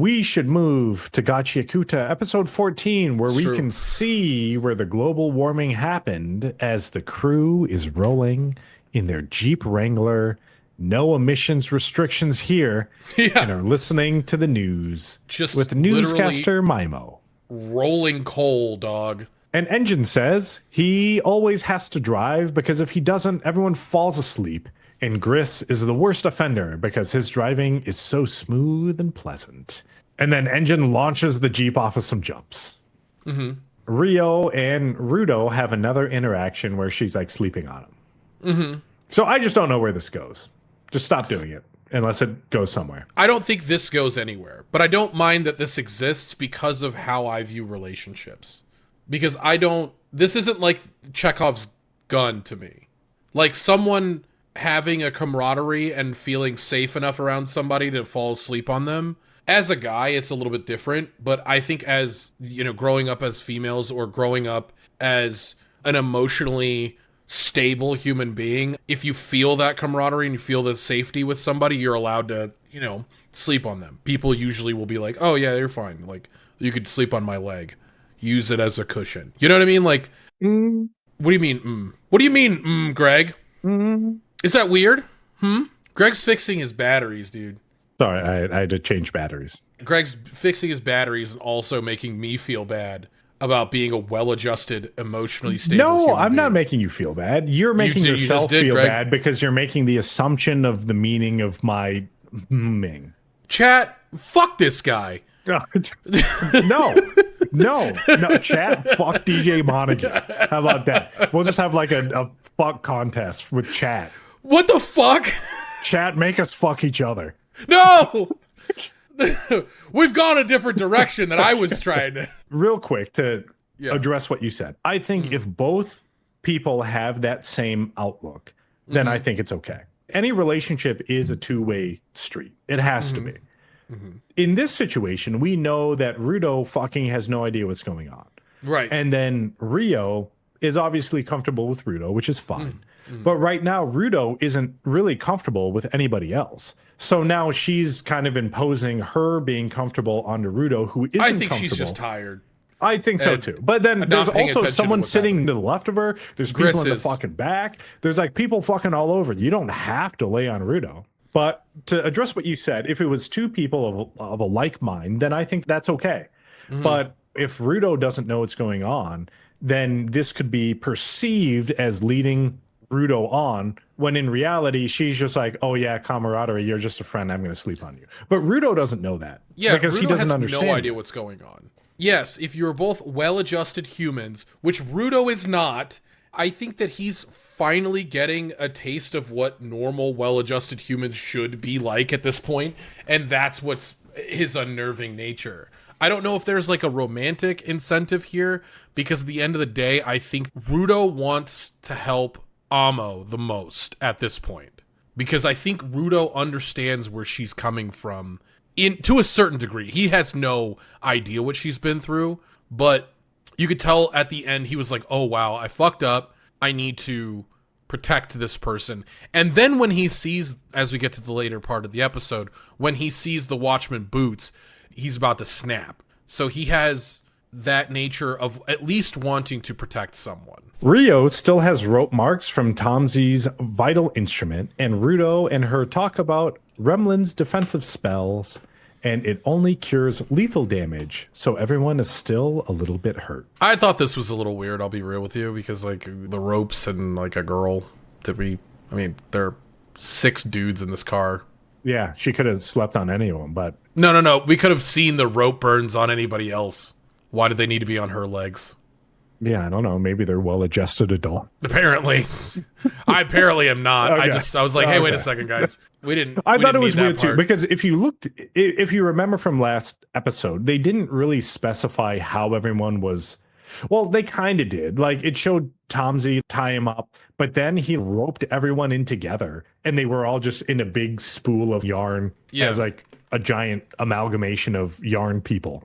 we should move to Gachiakuta, episode 14, where we can see where the global warming happened as the crew is rolling in their Jeep Wrangler. No emissions restrictions here. And are listening to the news just with newscaster Mimo. Rolling coal, dog. And Engine says he always has to drive because if he doesn't, everyone falls asleep. And Gris is the worst offender because his driving is so smooth and pleasant. And then Engine launches the Jeep off of some jumps. Rio and Rudo have another interaction where she's like sleeping on him. So I just don't know where this goes. Just stop doing it unless it goes somewhere. I don't think this goes anywhere, but I don't mind that this exists because of how I view relationships. Because this isn't like Chekhov's gun to me. Like someone having a camaraderie and feeling safe enough around somebody to fall asleep on them. As a guy, it's a little bit different, but I think as, growing up as females or growing up as an emotionally stable human being, if you feel that camaraderie and you feel the safety with somebody, you're allowed to, sleep on them. People usually will be like, oh yeah, you're fine. Like, you could sleep on my leg. Use it as a cushion. You know what I mean? Like, What do you mean, What do you mean, Greg? Is that weird? Greg's fixing his batteries, dude. Sorry, I had to change batteries. Greg's fixing his batteries and also making me feel bad about being a well-adjusted, emotionally stable No, I'm being. not making you feel bad. You're making yourself feel Greg. bad because you're making the assumption of the meaning of my ming. Chat, fuck this guy. No, chat, fuck DJ Montague. How about that? We'll just have like a fuck contest with chat. What the fuck? Chat, make us fuck each other. No! We've gone a different direction than I was trying to. Real quick to address what you said. I think if both people have that same outlook, then I think it's okay. Any relationship is a two-way street. It has to be. In this situation, we know that Rudo fucking has no idea what's going on. Right. And then Rio is obviously comfortable with Rudo, which is fine. But right now, Rudo isn't really comfortable with anybody else. So now she's kind of imposing her being comfortable onto Rudo, who isn't comfortable. I think she's just tired. I think so too. But then there's also someone sitting to the left of her. There's people in the fucking back. There's like people fucking all over. You don't have to lay on Rudo. But to address what you said, if it was two people of a like mind, then I think that's okay. But if Rudo doesn't know what's going on, then this could be perceived as leading Rudo on, when in reality, she's just like, oh yeah, camaraderie, you're just a friend, I'm going to sleep on you. But Rudo doesn't know that. Yeah, because Rudo he doesn't has understand. no idea what's going on. Yes, if you're both well-adjusted humans, which Rudo is not, I think that he's finally getting a taste of what normal, well-adjusted humans should be like at this point, and that's what's his unnerving nature. I don't know if there's like a romantic incentive here, because at the end of the day, I think Rudo wants to help Amo the most at this point, because I think Rudo understands where she's coming from to a certain degree. He has no idea what she's been through, but you could tell at the end he was like, oh wow, I fucked up. I need to protect this person. And then when he sees, as we get to the later part of the episode, when he sees the Watchman boots, he's about to snap. So he has that nature of at least wanting to protect someone. Rio still has rope marks from Tomsi's vital instrument, and Rudo and her talk about Remlin's defensive spells, and it only cures lethal damage, so everyone is still a little bit hurt. I thought this was a little weird, I'll be real with you, because like the ropes and like a girl, there are 6 dudes in this car. Yeah, she could have slept on any of them, but... No, we could have seen the rope burns on anybody else. Why did they need to be on her legs? Yeah, I don't know. Maybe they're well-adjusted adults. Apparently. I apparently am not. Okay. I was like, hey, wait a second, guys. I thought it was weird too, because if you remember from last episode, they didn't really specify how everyone was. Well, they kind of did. Like, it showed Tomsi tie him up, but then he roped everyone in together, and they were all just in a big spool of yarn as like a giant amalgamation of yarn people.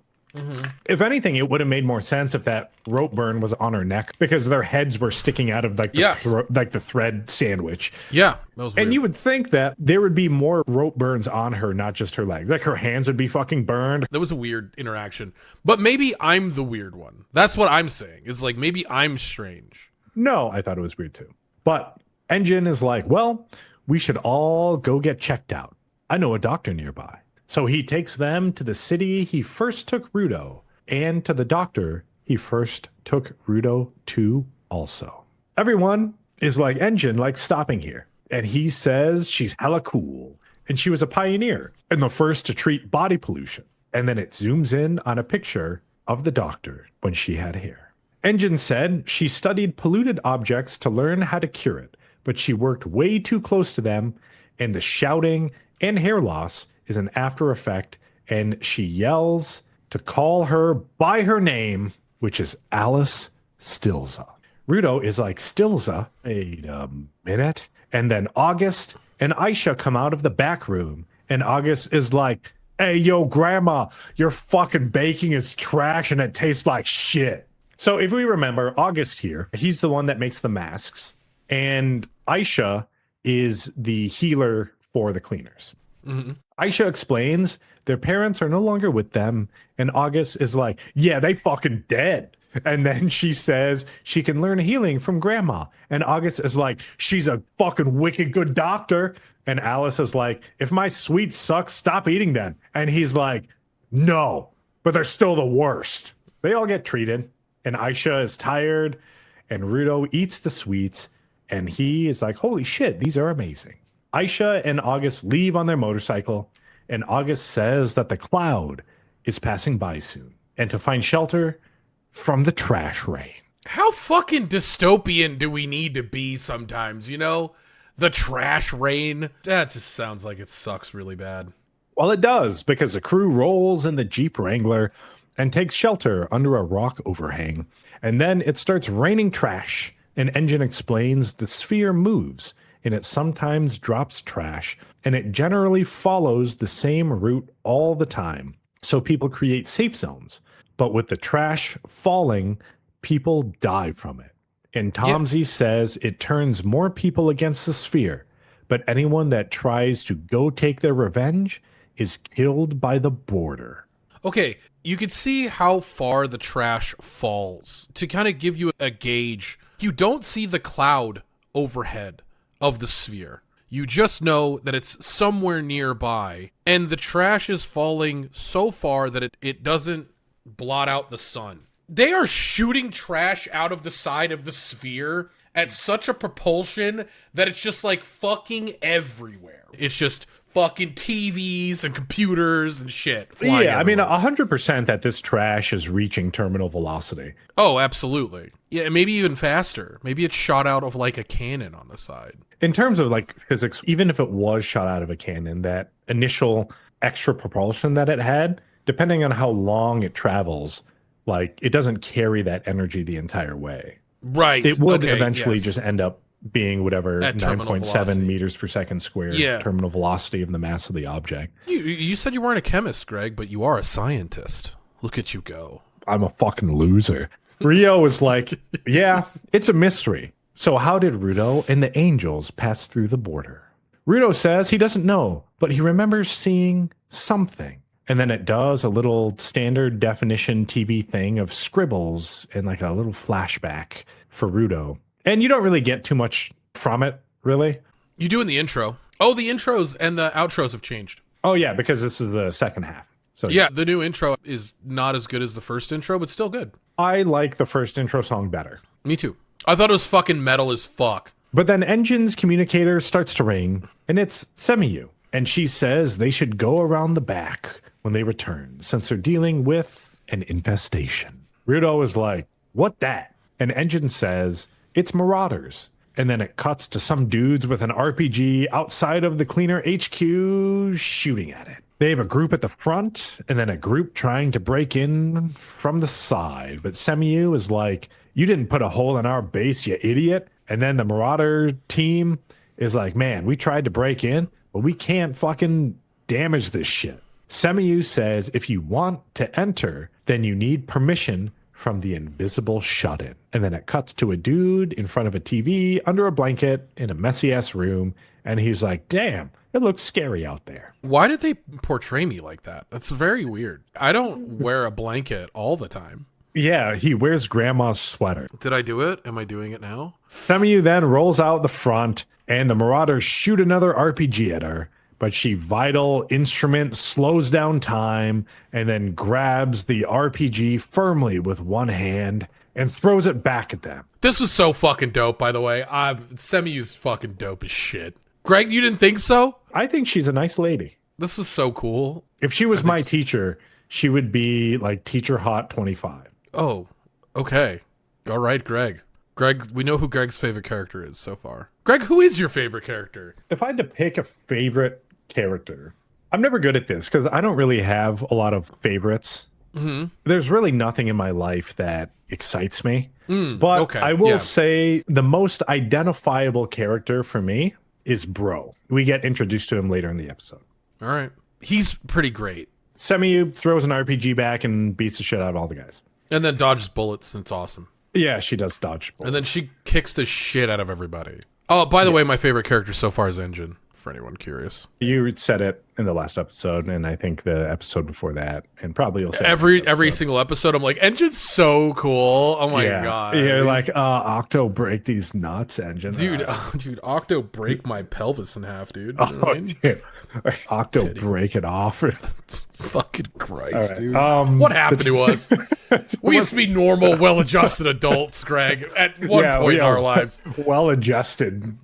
If anything, it would have made more sense if that rope burn was on her neck because their heads were sticking out of like the thread sandwich. Yeah, that was weird. And you would think that there would be more rope burns on her, not just her leg. Like her hands would be fucking burned. That was a weird interaction. But maybe I'm the weird one. That's what I'm saying. It's like maybe I'm strange. No, I thought it was weird too. But Engine is like, well, we should all go get checked out. I know a doctor nearby. So he takes them to the city he first took Rudo, and to the doctor he first took Rudo to also. Everyone is like, Engine, like stopping here. And he says she's hella cool. And she was a pioneer and the first to treat body pollution. And then it zooms in on a picture of the doctor when she had hair. Engine said she studied polluted objects to learn how to cure it, but she worked way too close to them, and the shouting and hair loss is an after effect, and she yells to call her by her name, which is Alice Stilza. Rudo is like, Stilza? Wait a minute. And then August and Aisha come out of the back room, and August is like, hey, yo, grandma, your fucking baking is trash and it tastes like shit. So if we remember, August here, he's the one that makes the masks, and Aisha is the healer for the cleaners. Mm-hmm. Aisha explains their parents are no longer with them, and August is like, yeah, they fucking dead. And then she says she can learn healing from grandma. And August is like, she's a fucking wicked good doctor. And Alice is like, if my sweets suck, stop eating them. And he's like, no, but they're still the worst. They all get treated, and Aisha is tired, and Rudo eats the sweets, and he is like, holy shit, these are amazing. Aisha and August leave on their motorcycle, and August says that the cloud is passing by soon, and to find shelter from the trash rain. How fucking dystopian do we need to be sometimes, you know? The trash rain? That just sounds like it sucks really bad. Well, it does, because the crew rolls in the Jeep Wrangler and takes shelter under a rock overhang, and then it starts raining trash. An Engine explains the sphere moves, and it sometimes drops trash, and it generally follows the same route all the time. So people create safe zones. But with the trash falling, people die from it. And Tomsey says it turns more people against the sphere, but anyone that tries to go take their revenge is killed by the border. Okay, you could see how far the trash falls to kind of give you a gauge. You don't see the cloud overhead of the sphere. You just know that it's somewhere nearby, and the trash is falling so far that it doesn't blot out the sun. They are shooting trash out of the side of the sphere at such a propulsion that it's just like fucking everywhere. It's just fucking TVs and computers and shit flying everywhere. I mean, 100% that this trash is reaching terminal velocity. Oh, absolutely. Yeah, maybe even faster. Maybe it's shot out of like a cannon on the side. In terms of like physics, even if it was shot out of a cannon, that initial extra propulsion that it had, depending on how long it travels, like it doesn't carry that energy the entire way. Right. It would eventually just end up being whatever 9.7 meters per second squared terminal velocity of the mass of the object. You said you weren't a chemist, Greg, but you are a scientist. Look at you go. I'm a fucking loser. Rio is like, yeah, it's a mystery. So how did Rudo and the angels pass through the border? Rudo says he doesn't know, but he remembers seeing something. And then it does a little standard definition TV thing of scribbles and like a little flashback for Rudo. And you don't really get too much from it, really. You do in the intro. Oh, the intros and the outros have changed. Oh, yeah, because this is the second half. So yeah, the new intro is not as good as the first intro, but still good. I like the first intro song better. Me too. I thought it was fucking metal as fuck. But then Engine's communicator starts to ring, and it's Semiyu. And she says they should go around the back when they return, since they're dealing with an infestation. Rudo is like, what that? And Engine says, it's marauders. And then it cuts to some dudes with an RPG outside of the cleaner HQ shooting at it. They have a group at the front, and then a group trying to break in from the side. But Semiyu is like, you didn't put a hole in our base, you idiot. And then the marauder team is like, man, we tried to break in, but we can't fucking damage this shit. Semiyu says if you want to enter, then you need permission from the invisible shut-in. And then it cuts to a dude in front of a TV under a blanket in a messy-ass room. And he's like, damn, it looks scary out there. Why did they portray me like that? That's very weird. I don't wear a blanket all the time. Yeah, he wears grandma's sweater. Did I do it? Am I doing it now? Semiyu then rolls out the front, and the Marauders shoot another RPG at her. But she vital instrument slows down time and then grabs the RPG firmly with one hand and throws it back at them. This was so fucking dope, by the way. Semiyu's fucking dope as shit. Greg, you didn't think so? I think she's a nice lady. This was so cool. If she was my teacher, she would be like teacher hot 25. Oh, okay. All right, Greg. Greg, we know who Greg's favorite character is so far. Greg, who is your favorite character? If I had to pick a favorite character, I'm never good at this because I don't really have a lot of favorites. Mm-hmm. There's really nothing in my life that excites me. But okay, I will say the most identifiable character for me is Bro. We get introduced to him later in the episode. All right. He's pretty great. Semiyu throws an RPG back and beats the shit out of all the guys. And then dodges bullets, and it's awesome. Yeah, she does dodge bullets. And then she kicks the shit out of everybody. Oh, by the way, my favorite character so far is Engine, for anyone curious. You said it in the last episode, and I think the episode before that, and probably you'll say every single episode. I'm like, Engine's so cool. Oh my god! You're like, Octo, break these nuts, Engine, dude. Dude, Octo, break my pelvis in half, dude. You know what I mean? Dude. Octo, break it off. Fucking Christ, dude. What happened to us? We used to be normal, well-adjusted adults, Greg. At one point in our lives, well-adjusted.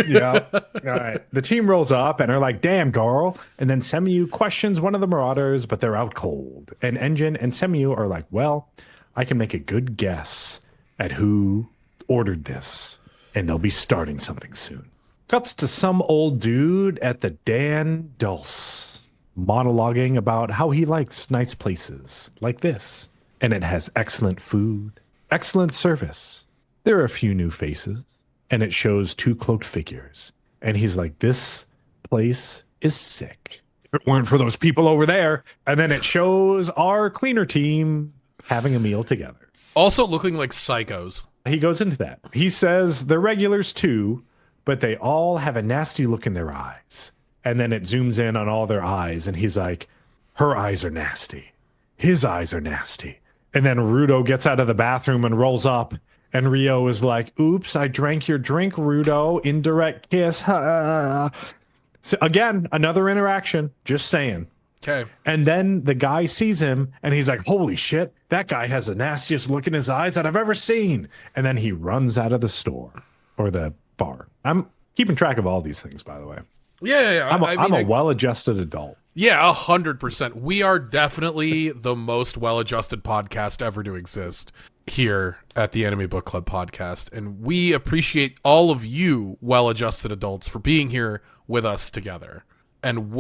Yeah. All right. The team rolls up and are like, damn, girl. And then Semiyu questions one of the Marauders, but they're out cold. And Engine and Semiyu are like, well, I can make a good guess at who ordered this, and they'll be starting something soon. Cuts to some old dude at the Dan Dulce, monologuing about how he likes nice places like this. And it has excellent food, excellent service. There are a few new faces. And it shows two cloaked figures. And he's like, this place is sick. If it weren't for those people over there. And then it shows our cleaner team having a meal together. Also looking like psychos. He goes into that. He says they're regulars too, but they all have a nasty look in their eyes. And then it zooms in on all their eyes. And he's like, her eyes are nasty. His eyes are nasty. And then Rudo gets out of the bathroom and rolls up. And Rio is like, oops, I drank your drink, Rudo. Indirect kiss. So again, another interaction. Just saying. Okay. And then the guy sees him and he's like, holy shit, that guy has the nastiest look in his eyes that I've ever seen. And then he runs out of the store or the bar. I'm keeping track of all these things, by the way. Yeah. I'm a well-adjusted adult. Yeah, 100%. We are definitely the most well-adjusted podcast ever to exist here at the Anime Book Club podcast. And we appreciate all of you well-adjusted adults for being here with us together. And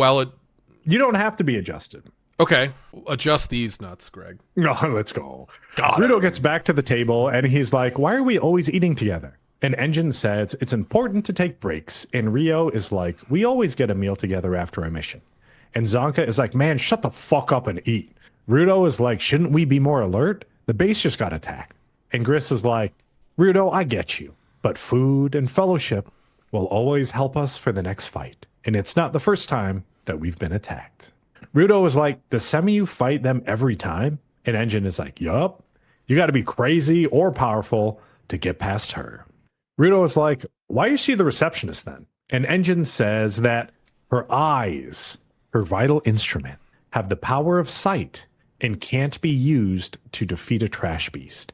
you don't have to be adjusted. Okay. Adjust these nuts, Greg. No, let's go. Rudo gets back to the table and he's like, why are we always eating together? And Engine says it's important to take breaks. And Rio is like, we always get a meal together after a mission. And Zonka is like, man, shut the fuck up and eat. Rudo is like, shouldn't we be more alert? The base just got attacked. And Gris is like, Rudo, I get you. But food and fellowship will always help us for the next fight. And it's not the first time that we've been attacked. Rudo is like, does Semiyu fight them every time? And Engine is like, yup. You got to be crazy or powerful to get past her. Rudo is like, why is she the receptionist then? And Engine says that her eyes, her vital instrument, have the power of sight and can't be used to defeat a trash beast.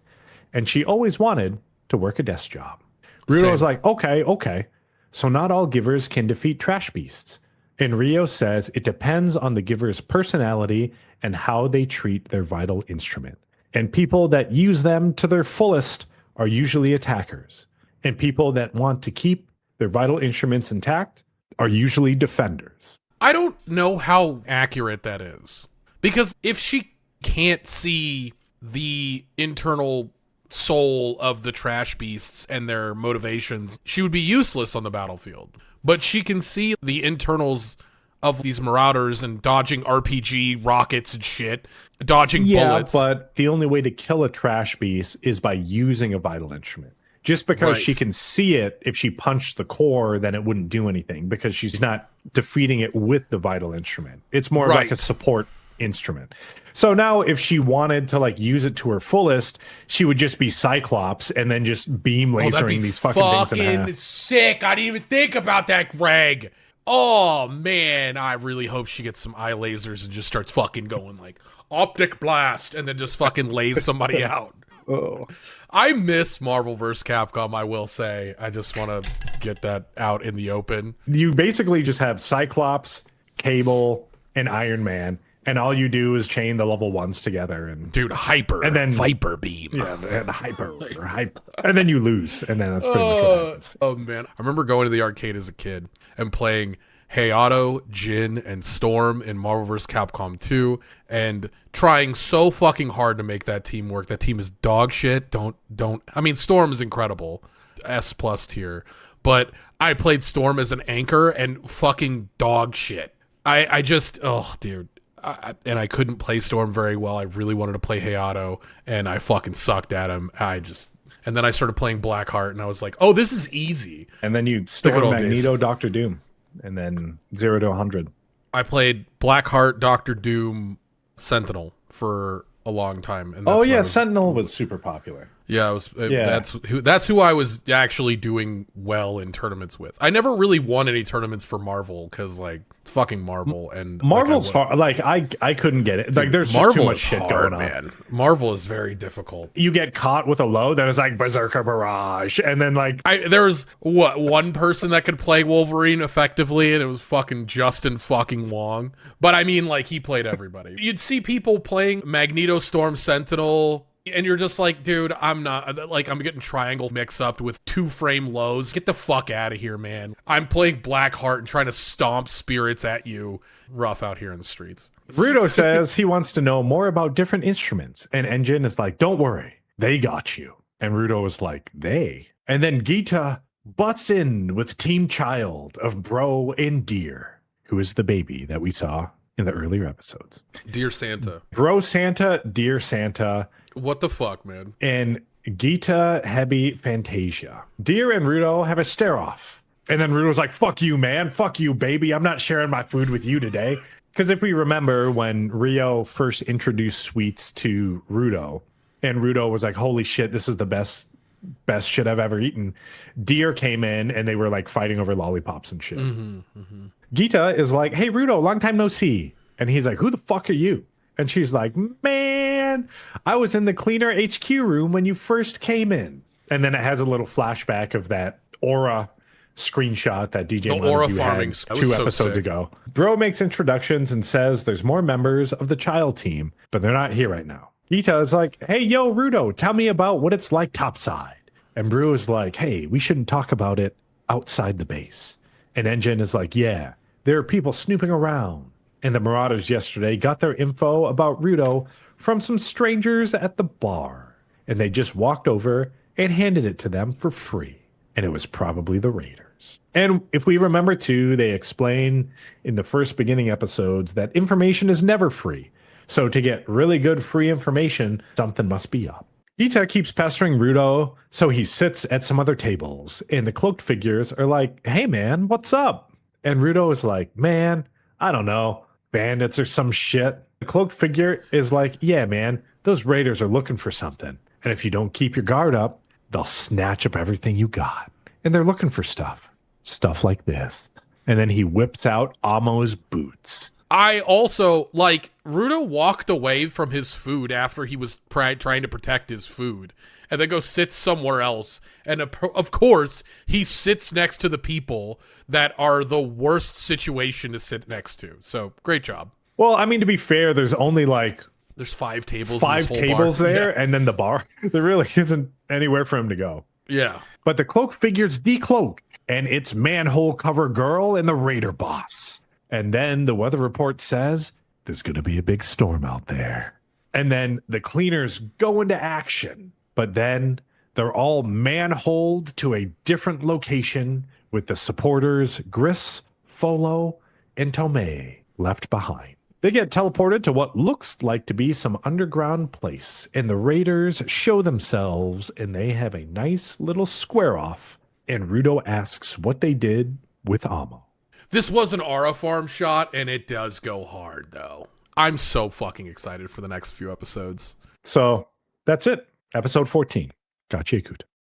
And she always wanted to work a desk job. Rudo is like, okay. So not all givers can defeat trash beasts. And Rio says it depends on the giver's personality and how they treat their vital instrument. And people that use them to their fullest are usually attackers. And people that want to keep their vital instruments intact are usually defenders. I don't know how accurate that is. Because if she can't see the internal soul of the trash beasts and their motivations, she would be useless on the battlefield. But she can see the internals of these marauders and dodging RPG rockets and shit, dodging bullets. But the only way to kill a trash beast is by using a vital instrument. Just because she can see it, if she punched the core, then it wouldn't do anything because she's not defeating it with the vital instrument. It's more like a support instrument. So now if she wanted to like use it to her fullest, she would just be Cyclops and then just beam lasering these fucking things in half. Sick. I didn't even think about that, Greg. Oh man, I really hope she gets some eye lasers and just starts fucking going like optic blast and then just fucking lays somebody out. Oh. I miss Marvel vs. Capcom, I will say. I just want to get that out in the open. You basically just have Cyclops, Cable, and Iron Man, and all you do is chain the level 1s together. And dude, Hyper, and then Viper Beam. Yeah, and Hyper. And then you lose, and then that's pretty much what happens. Oh, man. I remember going to the arcade as a kid and playing Hayato, Jin, and Storm in Marvel vs. Capcom 2 and trying so fucking hard to make that team work. That team is dog shit. Don't. I mean, Storm is incredible. S+ tier. But I played Storm as an anchor and fucking dog shit. I just, oh, dude. And I couldn't play Storm very well. I really wanted to play Hayato, and I fucking sucked at him. And then I started playing Blackheart, and I was like, oh, this is easy. And then you Storm, Magneto, Doctor Doom, and then 0 to 100. I played Blackheart, Doctor Doom, Sentinel for a long time. And Sentinel was super popular. Yeah, that's who I was actually doing well in tournaments with. I never really won any tournaments for Marvel because like it's fucking Marvel and Marvel's hard. Like I couldn't get it. Like there's just too much shit going on. Man. Marvel is very difficult. You get caught with a low, then it's like Berserker Barrage, and then like there was one person that could play Wolverine effectively, and it was fucking Justin fucking Wong. But I mean, like he played everybody. You'd see people playing Magneto, Storm, Sentinel. And you're just like, dude, I'm getting triangle mix up with 2-frame lows. Get the fuck out of here, man. I'm playing Blackheart and trying to stomp spirits at you. Rough out here in the streets. Rudo says he wants to know more about different instruments. And Engine is like, don't worry, they got you. And Rudo was like, they? And then Gita butts in with Team Child of Bro and Deer, who is the baby that we saw in the earlier episodes. Dear Santa. Bro Santa, Dear Santa. What the fuck, man? And Gita, Hebi, Fantasia. Deer and Rudo have a stare-off. And then Rudo's like, fuck you, man. Fuck you, baby. I'm not sharing my food with you today. Because if we remember when Rio first introduced sweets to Rudo, and Rudo was like, holy shit, this is the best shit I've ever eaten. Deer came in, and they were like fighting over lollipops and shit. Gita is like, hey, Rudo, long time no see. And he's like, who the fuck are you? And she's like, man, I was in the cleaner HQ room when you first came in. And then it has a little flashback of that aura screenshot that DJ Montague had 2 episodes ago. Bro makes introductions and says there's more members of the Child team, but they're not here right now. Gita is like, hey, yo, Rudo, tell me about what it's like topside. And Bro is like, hey, we shouldn't talk about it outside the base. And Engine is like, yeah, there are people snooping around. And the Marauders yesterday got their info about Rudo from some strangers at the bar. And they just walked over and handed it to them for free. And it was probably the Raiders. And if we remember too, they explain in the first beginning episodes that information is never free. So to get really good free information, something must be up. Gita keeps pestering Rudo, so he sits at some other tables. And the cloaked figures are like, hey man, what's up? And Rudo is like, man, I don't know. Bandits or some shit. The cloaked figure is like, yeah, man, those Raiders are looking for something. And if you don't keep your guard up, they'll snatch up everything you got. And they're looking for stuff like this. And then he whips out Amo's boots. I also, like, Rudo walked away from his food after he was trying to protect his food. And then goes sit somewhere else. And of course, he sits next to the people that are the worst situation to sit next to. So, great job. Well, I mean, to be fair, there's only there's 5 tables. 5 tables there, yeah. And then the bar. There really isn't anywhere for him to go. Yeah. But the cloak figures decloak, and it's Manhole Cover Girl and the Raider Boss. And then the weather report says there's going to be a big storm out there. And then the cleaners go into action. But then they're all manholed to a different location with the supporters, Gris, Folo, and Tomei left behind. They get teleported to what looks like to be some underground place, and the raiders show themselves, and they have a nice little square off, and Rudo asks what they did with Amo. This was an Aura farm shot, and it does go hard, though. I'm so fucking excited for the next few episodes. So that's it. Episode 14. Gachiakuta.